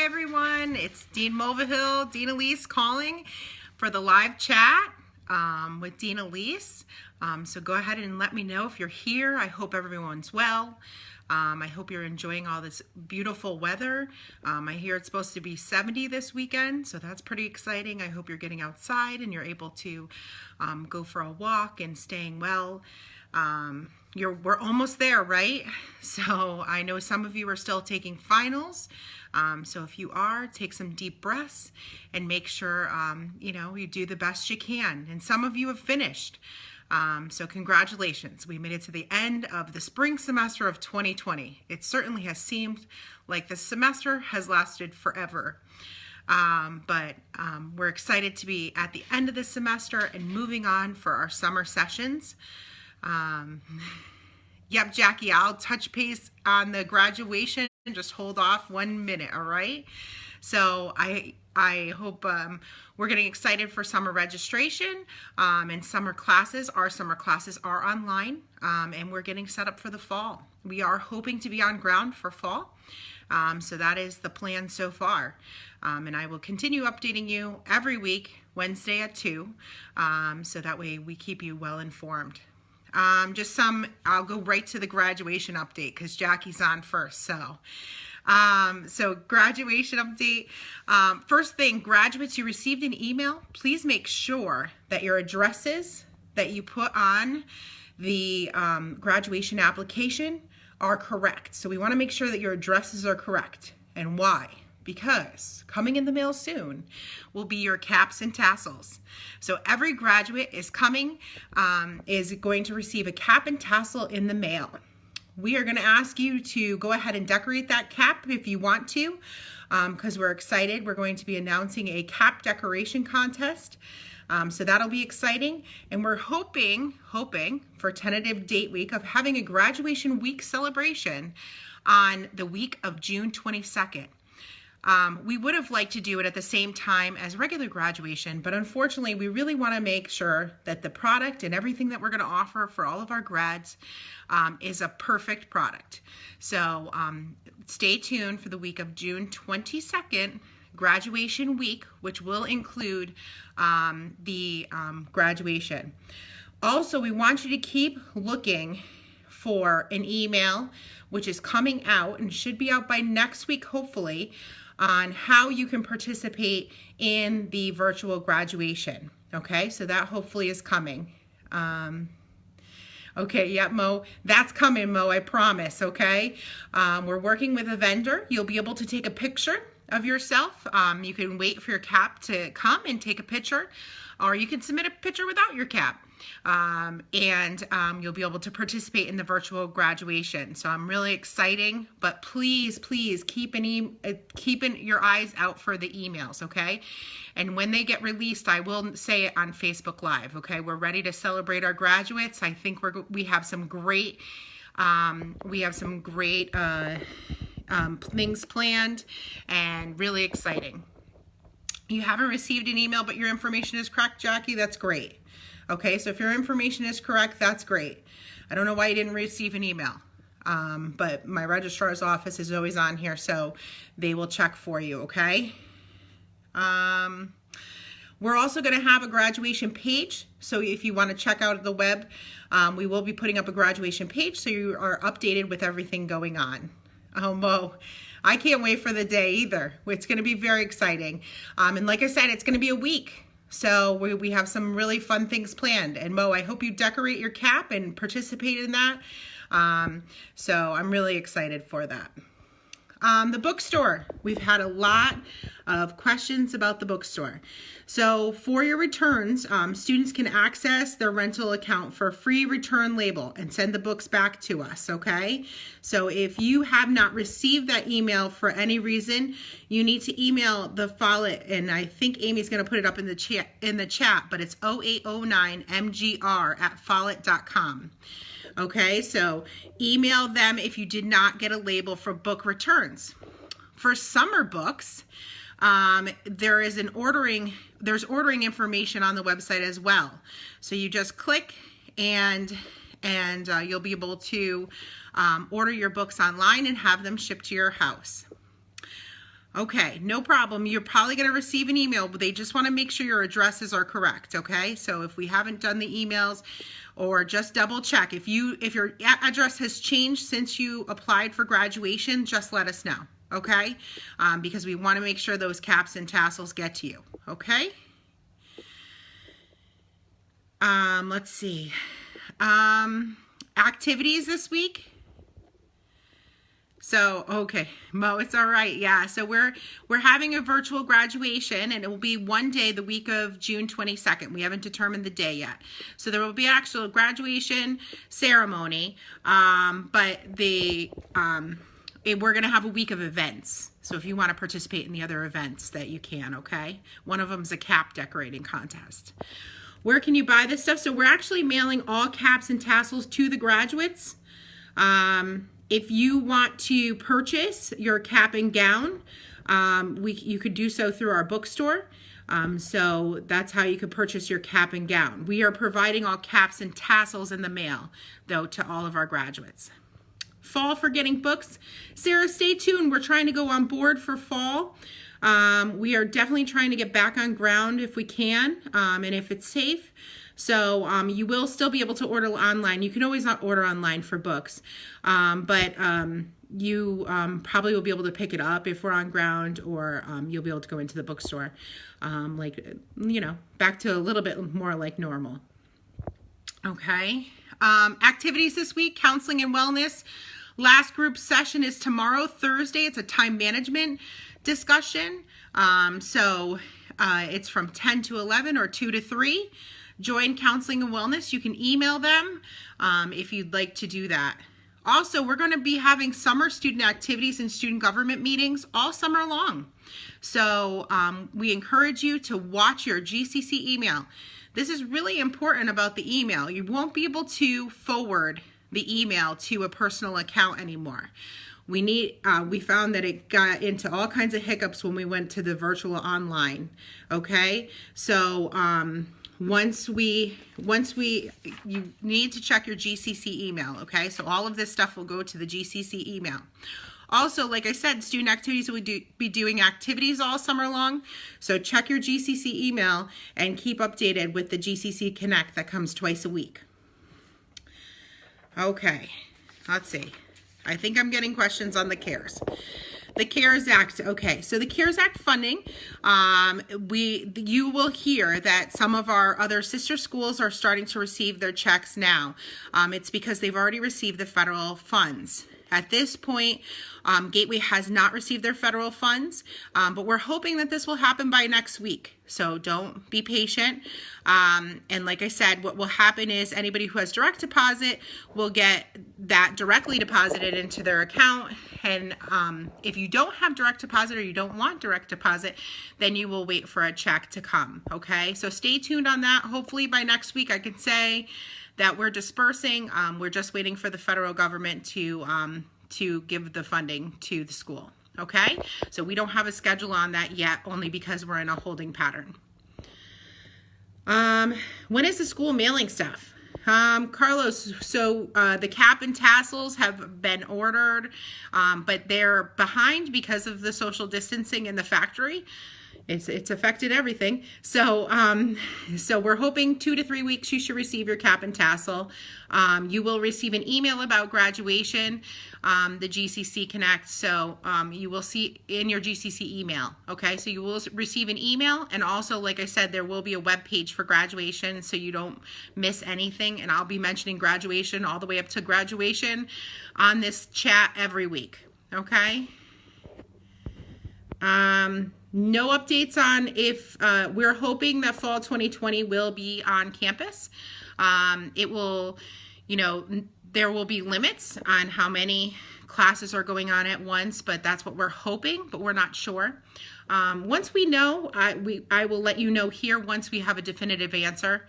everyone. It's Dean Mulvihill, Dean Alese calling for the live chat with Dean Alese. So go ahead and let me know if you're here. I hope everyone's well. I hope you're enjoying all this beautiful weather. I hear it's supposed to be 70 this weekend, so that's pretty exciting. I hope you're getting outside and you're able to go for a walk and staying well. We're almost there, right? So I know some of you are still taking finals. So if you are, take some deep breaths and make sure, you do the best you can. And some of you have finished. So congratulations. We made it to the end of the spring semester of 2020. It certainly has seemed like the semester has lasted forever. But we're excited to be at the end of the semester and moving on for our summer sessions. Yep, Jackie, I'll touch base on the graduation. Just hold off 1 minute, all right? So I hope we're getting excited for summer registration and summer classes. Our summer classes are online, and we're getting set up for the fall. We are hoping to be on ground for fall, so that is the plan so far. And I will continue updating you every week, Wednesday at 2, so that way we keep you well informed. I'll go right to the graduation update because Jackie's on first. So graduation update. First thing, graduates, you received an email. Please make sure that your addresses that you put on the graduation application are correct. So we want to make sure that your addresses are correct. And why? Because coming in the mail soon will be your caps and tassels. So every graduate is going to receive a cap and tassel in the mail. We are going to ask you to go ahead and decorate that cap if you want to, because we're excited. We're going to be announcing a cap decoration contest. So that'll be exciting. And we're hoping for tentative date week of having a graduation week celebration on the week of June 22nd. We would have liked to do it at the same time as regular graduation, but unfortunately, we really want to make sure that the product and everything that we're going to offer for all of our grads is a perfect product. So stay tuned for the week of June 22nd, graduation week, which will include the graduation. Also, we want you to keep looking for an email, which is coming out and should be out by next week, hopefully, on how you can participate in the virtual graduation. Okay, so that hopefully is coming. Okay, yeah, Mo, that's coming, Mo, I promise, okay? We're working with a vendor. You'll be able to take a picture of yourself. You can wait for your cap to come and take a picture, or you can submit a picture without your cap. You'll be able to participate in the virtual graduation. So I'm really exciting, but please keeping your eyes out for the emails, okay? And when they get released, I will say it on Facebook Live, okay? We're ready to celebrate our graduates. I think we have some great things planned and really exciting. You haven't received an email, but your information is correct, Jackie? That's great. Okay, so if your information is correct, that's great. I don't know why you didn't receive an email, but my registrar's office is always on here, so they will check for you, okay? We're also going to have a graduation page, so if you want to check out the web, we will be putting up a graduation page so you are updated with everything going on. Oh, Mo, I can't wait for the day either. It's going to be very exciting. And like I said, it's going to be a week. So we have some really fun things planned. And Mo, I hope you decorate your cap and participate in that. So I'm really excited for that. The bookstore. We've had a lot of questions about the bookstore. So for your returns, students can access their rental account for a free return label and send the books back to us, okay? So if you have not received that email for any reason, you need to email the Follett, and I think Amy's going to put it up in the chat, but it's 0809mgr@follett.com. Okay, so email them if you did not get a label for book returns. For summer books, there's ordering information on the website as well. So you just click and you'll be able to order your books online and have them shipped to your house. Okay, no problem. You're probably going to receive an email, but they just want to make sure your addresses are correct, okay? So if we haven't done the emails, or just double check. If your address has changed since you applied for graduation, just let us know, okay? Because we want to make sure those caps and tassels get to you, okay? Let's see. Activities this week. So, okay, Mo, it's all right. Yeah, so we're having a virtual graduation, and it will be one day the week of June 22nd. We haven't determined the day yet. So there will be an actual graduation ceremony, but we're going to have a week of events. So if you want to participate in the other events that you can, okay? One of them is a cap decorating contest. Where can you buy this stuff? So we're actually mailing all caps and tassels to the graduates. If you want to purchase your cap and gown, you could do so through our bookstore. So that's how you could purchase your cap and gown. We are providing all caps and tassels in the mail, though, to all of our graduates. Fall for getting books. Sarah, stay tuned. We're trying to go on board for fall. We are definitely trying to get back on ground if we can, and if it's safe. So you will still be able to order online. You can always not order online for books, but you probably will be able to pick it up if we're on ground, or you'll be able to go into the bookstore, back to a little bit more like normal. Okay. Activities this week, counseling and wellness. Last group session is tomorrow, Thursday. It's a time management discussion. It's from 10 to 11 or 2 to 3. Join Counseling and Wellness. You can email them if you'd like to do that. Also, we're going to be having summer student activities and student government meetings all summer long. So we encourage you to watch your GCC email. This is really important about the email. You won't be able to forward the email to a personal account anymore. We found that it got into all kinds of hiccups when we went to the virtual online. Okay, so you need to check your GCC email. Okay, so all of this stuff will go to the GCC email. Also, like I said, student activities will be doing activities all summer long. So check your GCC email and keep updated with the GCC Connect that comes twice a week. Okay, let's see. I think I'm getting questions on the CARES. The CARES Act. Okay, so the CARES Act funding, you will hear that some of our other sister schools are starting to receive their checks now. It's because they've already received the federal funds. At this point, Gateway has not received their federal funds, but we're hoping that this will happen by next week. So don't be patient. And like I said, what will happen is anybody who has direct deposit will get that directly deposited into their account. And if you don't have direct deposit or you don't want direct deposit, then you will wait for a check to come. Okay, so stay tuned on that. Hopefully by next week I can say that we're dispersing. We're just waiting for the federal government to give the funding to the school. Okay, so we don't have a schedule on that yet, only because we're in a holding pattern. When is the school mailing stuff? Carlos, so the cap and tassels have been ordered, but they're behind because of the social distancing in the factory. It's affected everything. So we're hoping 2 to 3 weeks you should receive your cap and tassel. You will receive an email about graduation, the GCC Connect. So you will see in your GCC email. Okay, so you will receive an email, and also, like I said, there will be a web page for graduation, so you don't miss anything. And I'll be mentioning graduation all the way up to graduation on this chat every week. Okay. No updates on if we're hoping that fall 2020 will be on campus. It will, there will be limits on how many classes are going on at once, but that's what we're hoping, but we're not sure. Once we know, I will let you know here once we have a definitive answer.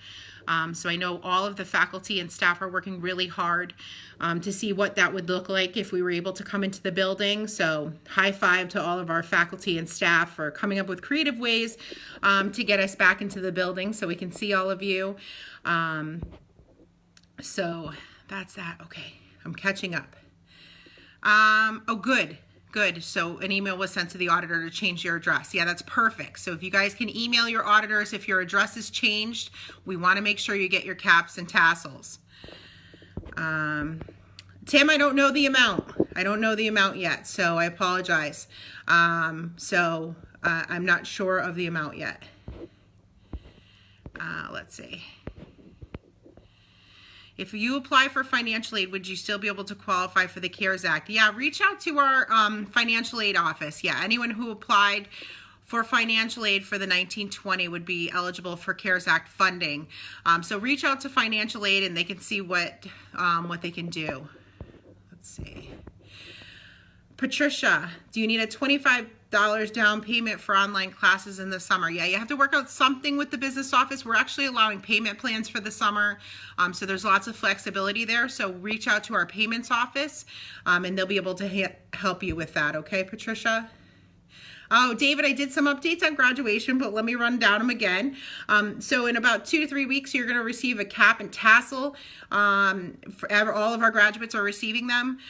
So I know all of the faculty and staff are working really hard to see what that would look like if we were able to come into the building. So high five to all of our faculty and staff for coming up with creative ways to get us back into the building so we can see all of you. So that's that. Okay, I'm catching up. Oh, good. Good. So an email was sent to the auditor to change your address. Yeah, that's perfect. So if you guys can email your auditors if your address is changed, we want to make sure you get your caps and tassels. Tim, I don't know the amount. I don't know the amount yet, so I apologize. I'm not sure of the amount yet. Let's see. If you apply for financial aid, would you still be able to qualify for the CARES Act? Yeah, reach out to our financial aid office. Yeah, anyone who applied for financial aid for the 1920 would be eligible for CARES Act funding. So reach out to financial aid and they can see what they can do. Let's see. Patricia, do you need a $25 down payment for online classes in the summer? Yeah, you have to work out something with the business office. We're actually allowing payment plans for the summer, so there's lots of flexibility there. So reach out to our payments office, and they'll be able to help you with that. Okay, Patricia? Oh, David, I did some updates on graduation, but let me run down them again. So in about 2 to 3 weeks, you're going to receive a cap and tassel. All of our graduates are receiving them.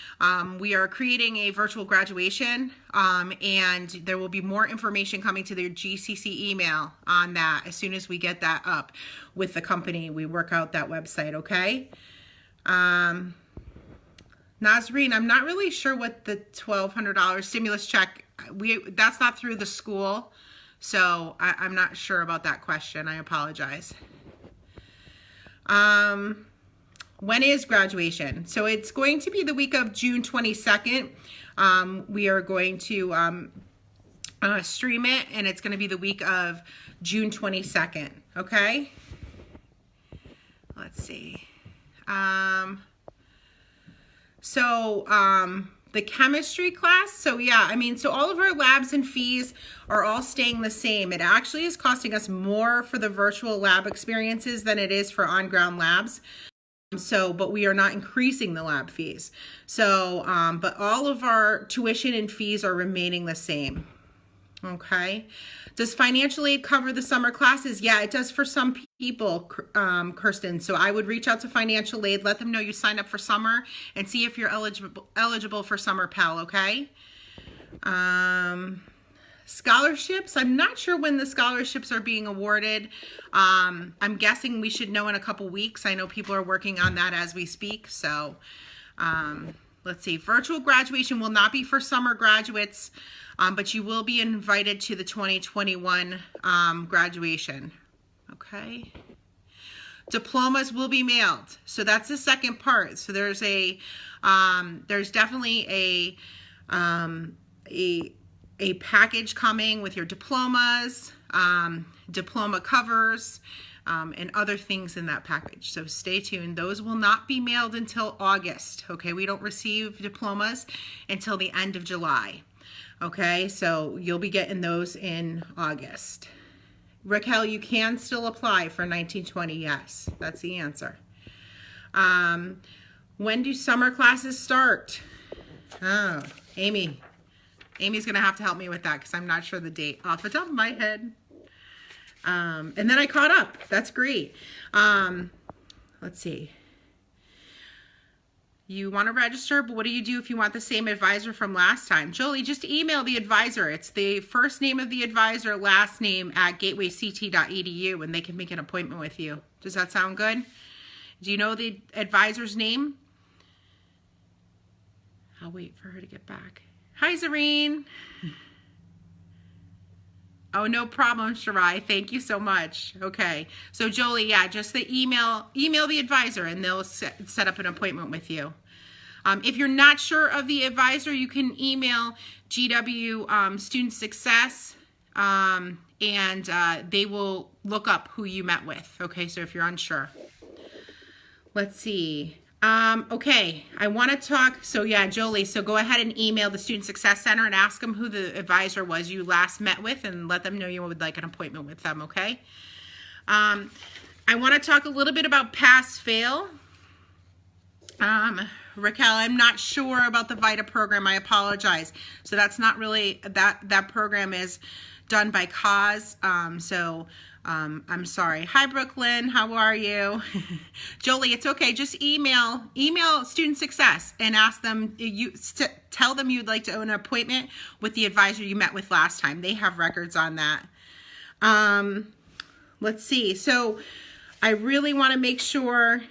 We are creating a virtual graduation, and there will be more information coming to their GCC email on that as soon as we get that up with the company. We work out that website, okay? Nazreen, I'm not really sure what the $1,200 stimulus check, that's not through the school, so I'm not sure about that question. I apologize. When is graduation? So it's going to be the week of June 22nd. We are going to stream it, and it's going to be the week of June 22nd, okay? Let's see. The chemistry class, so all of our labs and fees are all staying the same. It actually is costing us more for the virtual lab experiences than it is for on-ground labs. But we are not increasing the lab fees. But all of our tuition and fees are remaining the same. Okay. Does financial aid cover the summer classes? Yeah, it does for some people, Kirsten. So I would reach out to financial aid, let them know you signed up for summer, and see if you're eligible for summer Pell, okay? Scholarships, I'm not sure when the scholarships are being awarded. I'm guessing we should know in a couple weeks. I know people are working on that as we speak. So let's see, virtual graduation will not be for summer graduates, but you will be invited to the 2021 graduation, okay? Diplomas will be mailed. So that's the second part. So there's definitely a package coming with your diplomas, diploma covers, and other things in that package. So stay tuned. Those will not be mailed until August, okay? We don't receive diplomas until the end of July, okay? So you'll be getting those in August. Raquel, you can still apply for 1920, yes. That's the answer. When do summer classes start? Oh, Amy's going to have to help me with that because I'm not sure the date off the top of my head. And then I caught up. That's great. Let's see. You want to register, but what do you do if you want the same advisor from last time? Jolie, just email the advisor. It's the first name of the advisor, last name at gatewayct.edu, and they can make an appointment with you. Does that sound good? Do you know the advisor's name? I'll wait for her to get back. Hi, Zareen. Oh, no problem, Shirai. Thank you so much. Okay. So, Jolie, yeah, just the email the advisor, and they'll set up an appointment with you. If you're not sure of the advisor, you can email GW Student Success, and they will look up who you met with. Okay, so if you're unsure. Let's see. Okay, I want to talk, so yeah, Jolie, so go ahead and email the Student Success Center and ask them who the advisor was you last met with and let them know you would like an appointment with them, okay? I want to talk a little bit about pass-fail. Raquel, I'm not sure about the VITA program, I apologize. So that's not really, that program is done by cause, I'm sorry. Hi, Brooklyn. How are you? Jolie, it's okay. Just email Student Success and ask them, tell them you'd like to own an appointment with the advisor you met with last time. They have records on that. Let's see. So I really want to make sure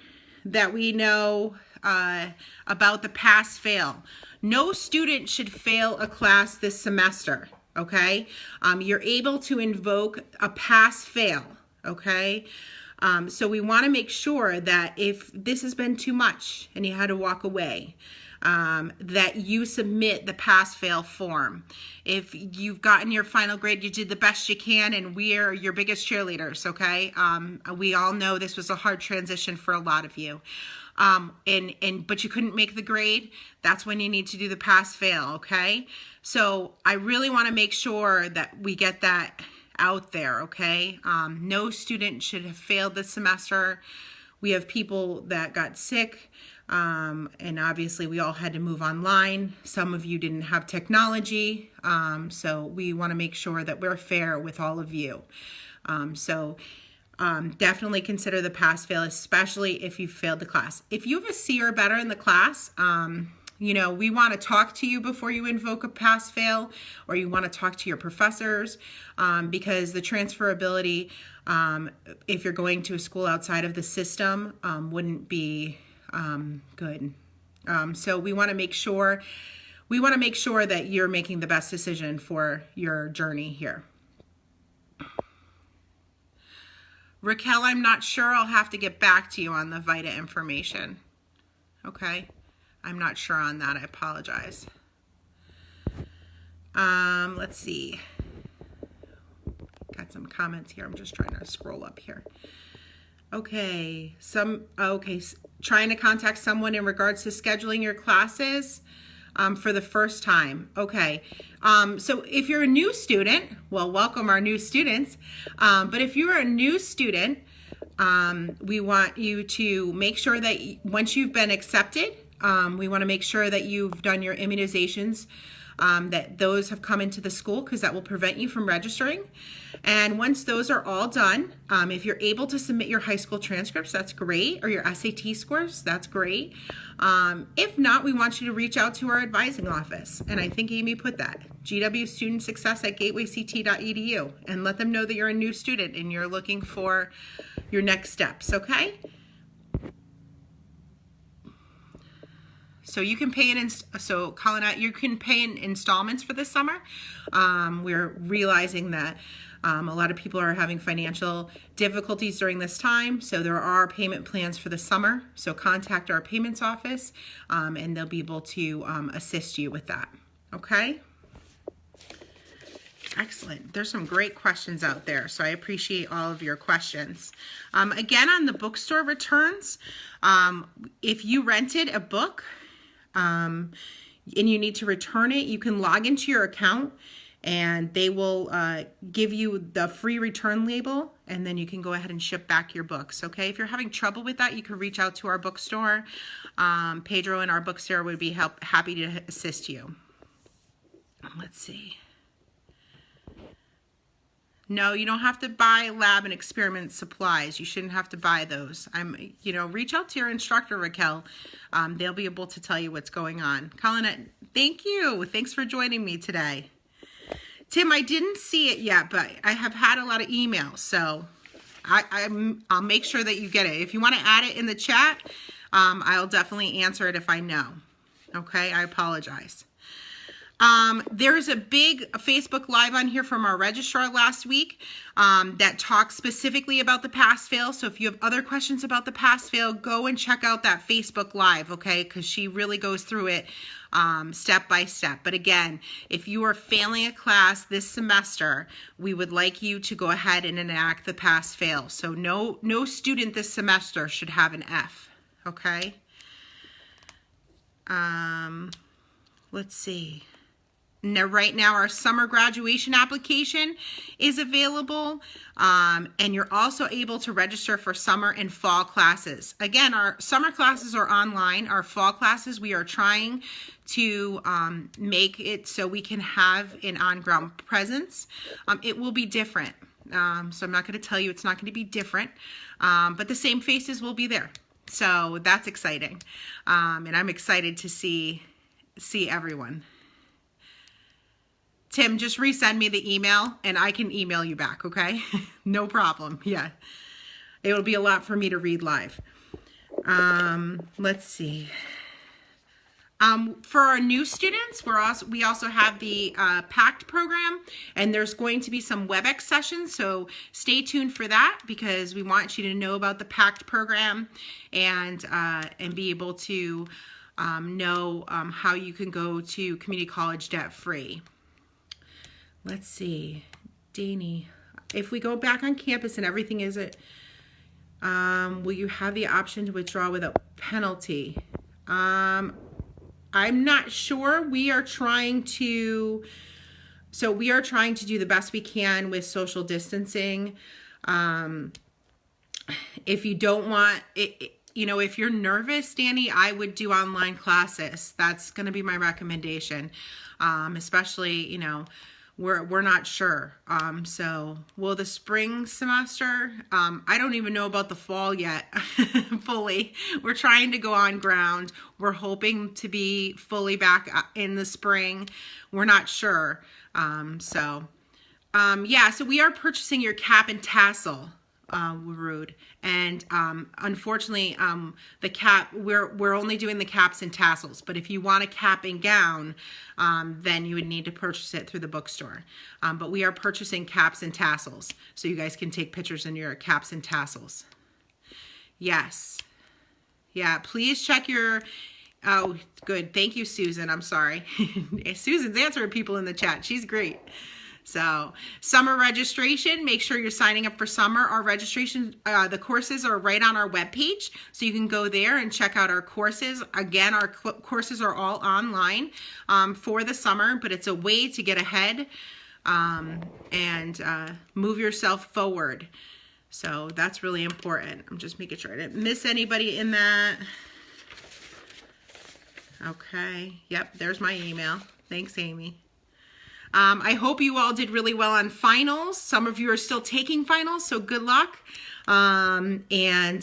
that we know about the pass-fail. No student should fail a class this semester. Okay, you're able to invoke a pass-fail, okay? So we want to make sure that if this has been too much and you had to walk away, that you submit the pass-fail form. If you've gotten your final grade, you did the best you can, and we are your biggest cheerleaders, okay? We all know this was a hard transition for a lot of you. But you couldn't make the grade, that's when you need to do the pass-fail, okay? So I really want to make sure that we get that out there, okay? No student should have failed this semester. We have people that got sick, and obviously we all had to move online. Some of you didn't have technology, so we want to make sure that we're fair with all of you. Definitely consider the pass-fail, especially if you failed the class. If you have a C or better in the class, we want to talk to you before you invoke a pass-fail, or you want to talk to your professors, because the transferability, if you're going to a school outside of the system, wouldn't be good. So we want to make sure that you're making the best decision for your journey here. Raquel, I'm not sure. I'll have to get back to you on the VITA information. Okay. I'm not sure on that. I apologize. Let's see. Got some comments here. I'm just trying to scroll up here. Okay. Trying to contact someone in regards to scheduling your classes for the first time. Okay. So if you're a new student, well, welcome our new students. But if you're a new student, we want you to make sure that once you've been accepted, we want to make sure that you've done your immunizations, that those have come into the school, because that will prevent you from registering. And once those are all done, if you're able to submit your high school transcripts, that's great, or your SAT scores, that's great. If not, we want you to reach out to our advising office. And I think Amy put that, gwstudentsuccess@gatewayct.edu, and let them know that you're a new student and you're looking for your next steps, okay? So you can pay Colin, you can pay in installments for this summer. We're realizing that a lot of people are having financial difficulties during this time, so there are payment plans for the summer. So contact our payments office, and they'll be able to assist you with that. Okay? Excellent. There's some great questions out there, so I appreciate all of your questions. Again, on the bookstore returns, if you rented a book, and you need to return it, you can log into your account and they will give you the free return label, and then you can go ahead and ship back your books, okay? If you're having trouble with that, you can reach out to our bookstore. Pedro and our bookstore would be happy to assist you. Let's see. No, you don't have to buy lab and experiment supplies. You shouldn't have to buy those. Reach out to your instructor, Raquel. They'll be able to tell you what's going on. Colin, thank you. Thanks for joining me today. Tim, I didn't see it yet, but I have had a lot of emails, so I'll make sure that you get it. If you want to add it in the chat, I'll definitely answer it if I know. Okay, I apologize. There's a big Facebook Live on here from our registrar last week that talks specifically about the pass-fail. So if you have other questions about the pass-fail, go and check out that Facebook Live, okay? Because she really goes through it step by step. But again, if you are failing a class this semester, we would like you to go ahead and enact the pass-fail. So no student this semester should have an F, okay? Let's see. Now, right now, our summer graduation application is available, and you're also able to register for summer and fall classes. Again, our summer classes are online. Our fall classes, we are trying to make it so we can have an on-ground presence. It will be different. So I'm not going to tell you it's not going to be different, but the same faces will be there. So that's exciting. And I'm excited to see everyone. Tim, just resend me the email and I can email you back, okay? No problem. Yeah. It'll be a lot for me to read live. Let's see. For our new students, we also have the Pact Program, and there's going to be some WebEx sessions, so stay tuned for that because we want you to know about the Pact Program and be able to know how you can go to community college debt-free. Let's see, Danny, if we go back on campus and everything is will you have the option to withdraw without penalty? I'm not sure. We are trying to do the best we can with social distancing. If you don't want it, if you're nervous, Danny, I would do online classes. That's going to be my recommendation. Especially, we're not sure. So will the spring semester, I don't even know about the fall yet fully. We're trying to go on ground. We're hoping to be fully back in the spring. We're not sure. So we are purchasing your cap and tassel, Rude. And unfortunately, the cap, we're only doing the caps and tassels. But if you want a cap and gown, then you would need to purchase it through the bookstore. But we are purchasing caps and tassels, so you guys can take pictures in your caps and tassels. Yes. Yeah, please check your... Oh, good. Thank you, Susan. I'm sorry. Susan's answering people in the chat. She's great. So summer registration, make sure you're signing up for summer. Our registration, the courses are right on our webpage. So you can go there and check out our courses. Again, our courses are all online for the summer, but it's a way to get ahead and move yourself forward. So that's really important. I'm just making sure I didn't miss anybody in that. Okay. Yep. There's my email. Thanks, Amy. I hope you all did really well on finals. Some of you are still taking finals, so good luck. And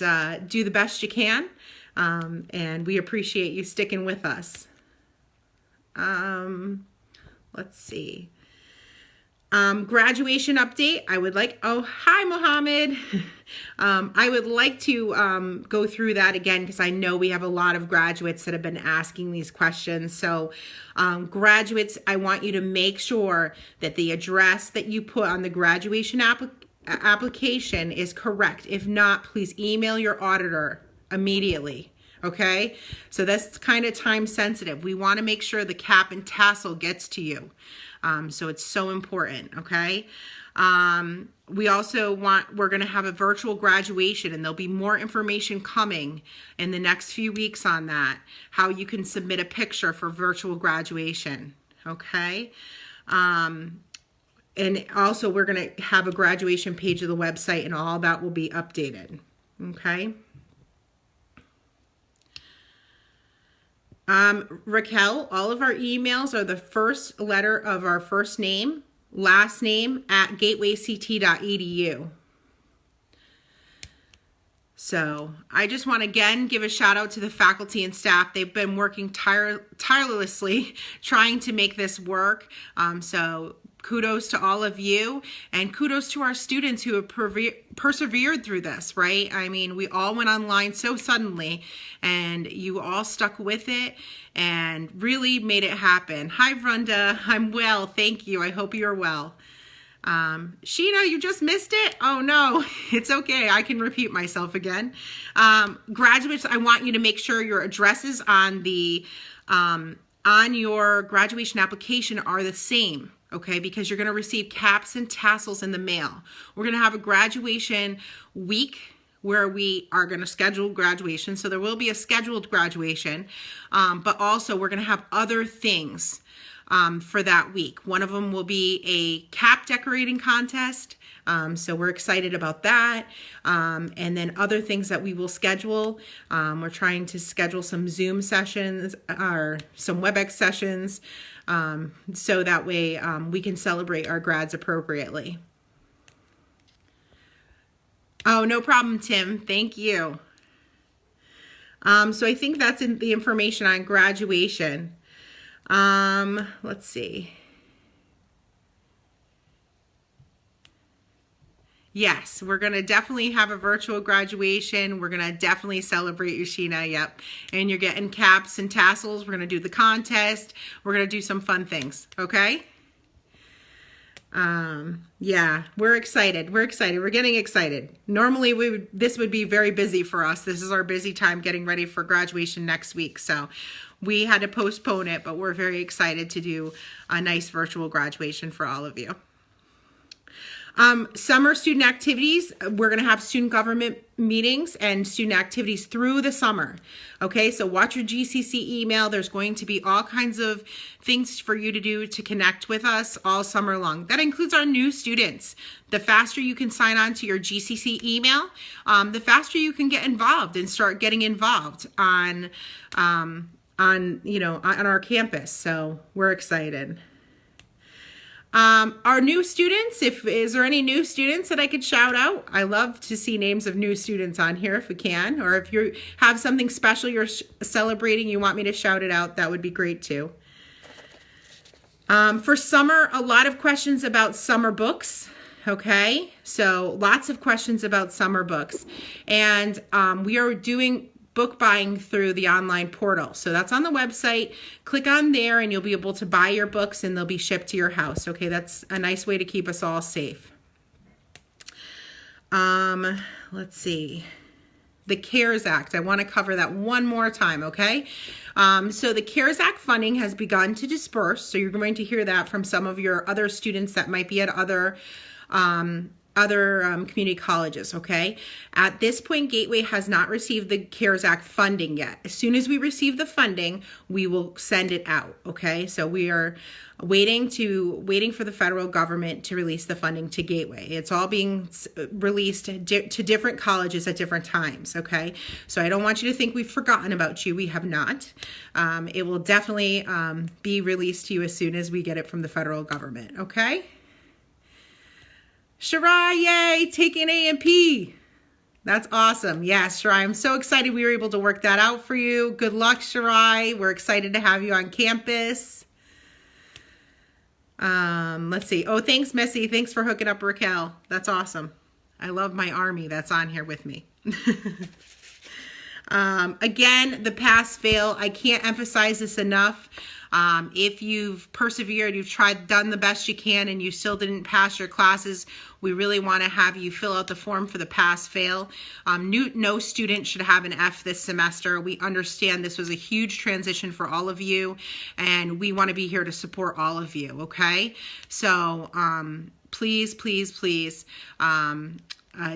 do the best you can. And we appreciate you sticking with us. Let's see. Graduation update. Oh, hi, Mohammed. I would like to go through that again because I know we have a lot of graduates that have been asking these questions. So graduates, I want you to make sure that the address that you put on the graduation application is correct. If not, please email your auditor immediately. Okay, so that's kind of time sensitive. We want to make sure the cap and tassel gets to you. So it's so important, okay? We also we're going to have a virtual graduation, and there'll be more information coming in the next few weeks on that, how you can submit a picture for virtual graduation, okay? And also we're going to have a graduation page of the website, and all that will be updated, okay? Raquel, all of our emails are the first letter of our first name, last name at gatewayct.edu. So I just want to again give a shout out to the faculty and staff. They've been working tirelessly trying to make this work. So kudos to all of you, and kudos to our students who have persevered through this, right? I mean, we all went online so suddenly, and you all stuck with it and really made it happen. Hi, Vrunda. I'm well. Thank you. I hope you're well. Sheena, you just missed it? Oh, no. It's okay. I can repeat myself again. Graduates, I want you to make sure your addresses on the on your graduation application are the same. Okay, because you're going to receive caps and tassels in the mail. We're going to have a graduation week where we are going to schedule graduation. So there will be a scheduled graduation, but also we're going to have other things for that week. One of them will be a cap decorating contest. So we're excited about that. And then other things that we will schedule. We're trying to schedule some Zoom sessions or some WebEx sessions. So that way we can celebrate our grads appropriately. Oh, no problem, Tim. Thank you. So I think that's the information on graduation. Let's see. Yes, we're going to definitely have a virtual graduation. We're going to definitely celebrate you, Sheena. Yep. And you're getting caps and tassels. We're going to do the contest. We're going to do some fun things. Okay? Yeah, we're excited. We're excited. We're getting excited. Normally, this would be very busy for us. This is our busy time getting ready for graduation next week. So we had to postpone it, but we're very excited to do a nice virtual graduation for all of you. Summer student activities, we're going to have student government meetings and student activities through the summer. Okay, so watch your GCC email. There's going to be all kinds of things for you to do to connect with us all summer long. That includes our new students. The faster you can sign on to your GCC email, the faster you can get involved and start getting involved on our campus. So we're excited. Our new students, is there any new students that I could shout out? I love to see names of new students on here if we can, or if you have something special you're celebrating, you want me to shout it out, that would be great too. For summer, a lot of questions about summer books. Okay, so lots of questions about summer books, and we are doing book buying through the online portal. So that's on the website. Click on there and you'll be able to buy your books and they'll be shipped to your house. Okay, that's a nice way to keep us all safe. Let's see. The CARES Act. I want to cover that one more time, okay? So the CARES Act funding has begun to disperse. So you're going to hear that from some of your other students that might be at other community colleges, okay? At this point, Gateway has not received the CARES Act funding yet. As soon as we receive the funding, we will send it out, okay? So we are waiting for the federal government to release the funding to Gateway. It's all being released to different colleges at different times, okay? So I don't want you to think we've forgotten about you. We have not. It will definitely be released to you as soon as we get it from the federal government, okay? Shirai, yay, taking A&P. That's awesome. Yes, Shirai, I'm so excited we were able to work that out for you. Good luck, Shirai. We're excited to have you on campus. Let's see. Oh, thanks, Missy. Thanks for hooking up Raquel. That's awesome. I love my army that's on here with me. Again, the pass-fail. I can't emphasize this enough. If you've persevered, you've done the best you can, and you still didn't pass your classes, we really want to have you fill out the form for the pass-fail. No student should have an F this semester. We understand this was a huge transition for all of you, and we want to be here to support all of you, okay? So please, please, please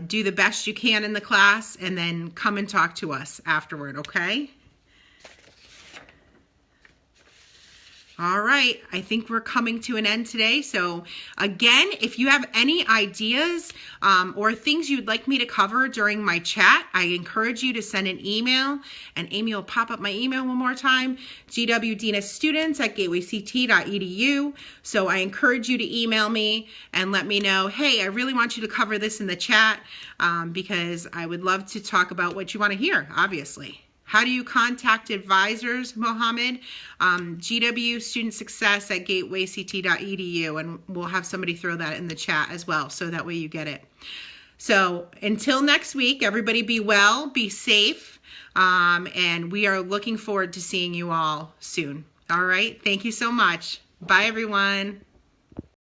do the best you can in the class, and then come and talk to us afterward, okay? All right, I think we're coming to an end today. So again, if you have any ideas or things you'd like me to cover during my chat, I encourage you to send an email, and Amy will pop up my email one more time, gwdinastudents@gatewayct.edu. So I encourage you to email me and let me know, hey, I really want you to cover this in the chat because I would love to talk about what you want to hear, obviously. How do you contact advisors, Mohammed? GW Student Success at gatewayct.edu, and we'll have somebody throw that in the chat as well, so that way you get it. So until next week, everybody be well, be safe, and we are looking forward to seeing you all soon. All right, thank you so much. Bye, everyone.